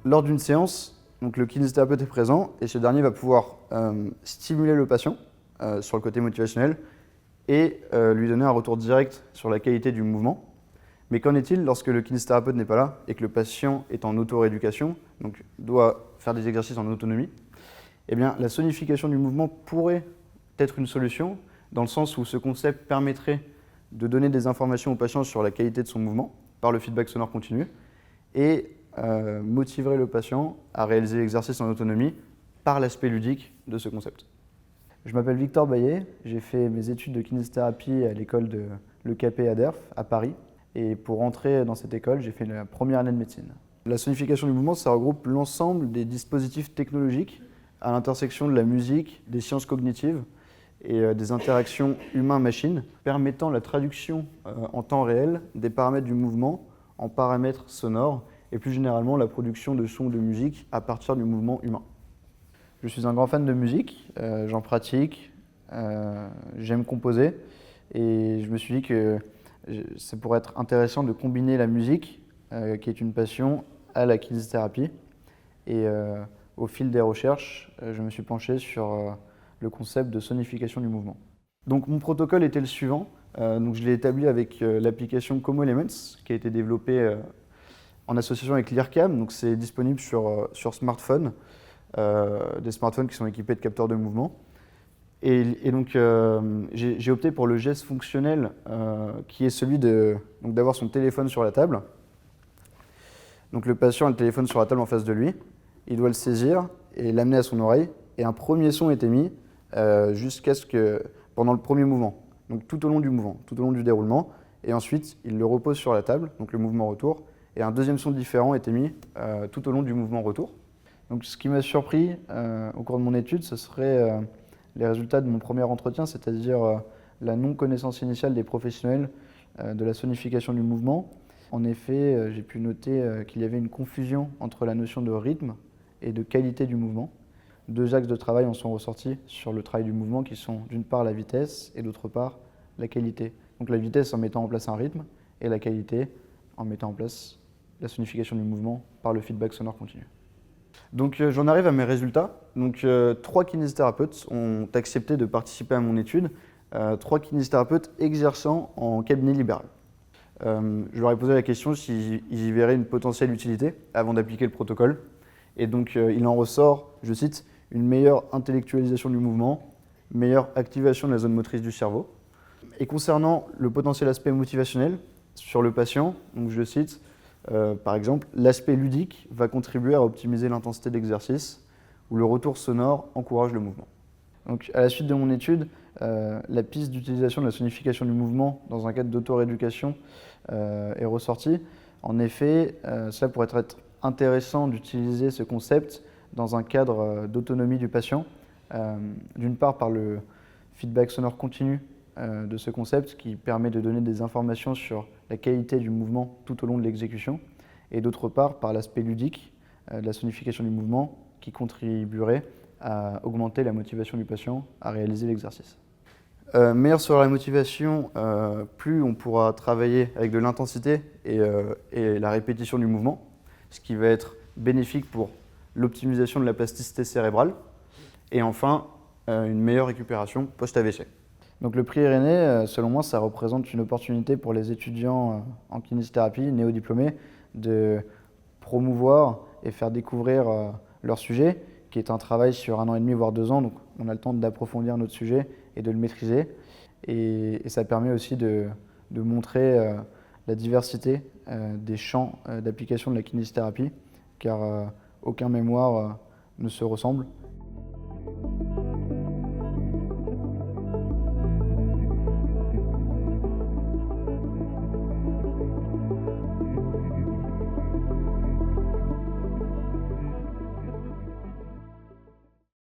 Lors d'une séance, donc le kinésithérapeute est présent et ce dernier va pouvoir stimuler le patient sur le côté motivationnel et lui donner un retour direct sur la qualité du mouvement. Mais qu'en est-il lorsque le kinésithérapeute n'est pas là et que le patient est en auto-rééducation, donc doit faire des exercices en autonomie? Eh bien, la sonification du mouvement pourrait être une solution, dans le sens où ce concept permettrait de donner des informations au patient sur la qualité de son mouvement par le feedback sonore continu et motiverait le patient à réaliser l'exercice en autonomie par l'aspect ludique de ce concept. Je m'appelle Victor Baillet, j'ai fait mes études de kinésithérapie à l'école de l'EKP à Derf, à Paris. Et pour entrer dans cette école, j'ai fait la première année de médecine. La sonification du mouvement, ça regroupe l'ensemble des dispositifs technologiques à l'intersection de la musique, des sciences cognitives et des interactions humain-machine, permettant la traduction en temps réel des paramètres du mouvement en paramètres sonores et plus généralement la production de sons de musique à partir du mouvement humain. Je suis un grand fan de musique, j'en pratique, j'aime composer et je me suis dit que ça pourrait être intéressant de combiner la musique, qui est une passion, à la kinésithérapie. Et au fil des recherches, je me suis penché sur le concept de sonification du mouvement. Donc mon protocole était le suivant. Donc je l'ai établi avec l'application Como Elements, qui a été développée en association avec l'IRCAM. Donc c'est disponible sur smartphone, des smartphones qui sont équipés de capteurs de mouvement. Et donc, j'ai opté pour le geste fonctionnel qui est celui d'avoir son téléphone sur la table. Donc, le patient a le téléphone sur la table en face de lui. Il doit le saisir et l'amener à son oreille. Et un premier son est émis jusqu'à ce que, pendant le premier mouvement, donc tout au long du mouvement, tout au long du déroulement. Et ensuite, il le repose sur la table, donc le mouvement retour. Et un deuxième son différent est émis tout au long du mouvement retour. Donc, ce qui m'a surpris au cours de mon étude, ce serait les résultats de mon premier entretien, c'est-à-dire la non-connaissance initiale des professionnels de la sonification du mouvement. En effet, j'ai pu noter qu'il y avait une confusion entre la notion de rythme et de qualité du mouvement. Deux axes de travail en sont ressortis sur le travail du mouvement qui sont d'une part la vitesse et d'autre part la qualité. Donc la vitesse en mettant en place un rythme et la qualité en mettant en place la sonification du mouvement par le feedback sonore continu. Donc j'en arrive à mes résultats. Donc 3 kinésithérapeutes ont accepté de participer à mon étude, 3 kinésithérapeutes exerçant en cabinet libéral. Je leur ai posé la question s'ils y verraient une potentielle utilité avant d'appliquer le protocole. Et donc il en ressort, je cite, une meilleure intellectualisation du mouvement, meilleure activation de la zone motrice du cerveau. Et concernant le potentiel aspect motivationnel sur le patient, donc je cite, par exemple, l'aspect ludique va contribuer à optimiser l'intensité d'exercice où le retour sonore encourage le mouvement. Donc, à la suite de mon étude, la piste d'utilisation de la sonification du mouvement dans un cadre d'auto-rééducation est ressortie. En effet, cela pourrait être intéressant d'utiliser ce concept dans un cadre d'autonomie du patient, d'une part par le feedback sonore continu de ce concept qui permet de donner des informations sur la qualité du mouvement tout au long de l'exécution, et d'autre part par l'aspect ludique de la sonification du mouvement qui contribuerait à augmenter la motivation du patient à réaliser l'exercice. Meilleur sera la motivation, plus on pourra travailler avec de l'intensité et la répétition du mouvement, ce qui va être bénéfique pour l'optimisation de la plasticité cérébrale, et enfin une meilleure récupération post-AVC. Donc le prix Irénée, selon moi, ça représente une opportunité pour les étudiants en kinésithérapie néo-diplômés de promouvoir et faire découvrir leur sujet, qui est un travail sur 1 an et demi, voire 2 ans. Donc on a le temps d'approfondir notre sujet et de le maîtriser. Et ça permet aussi de montrer la diversité des champs d'application de la kinésithérapie, car aucun mémoire ne se ressemble.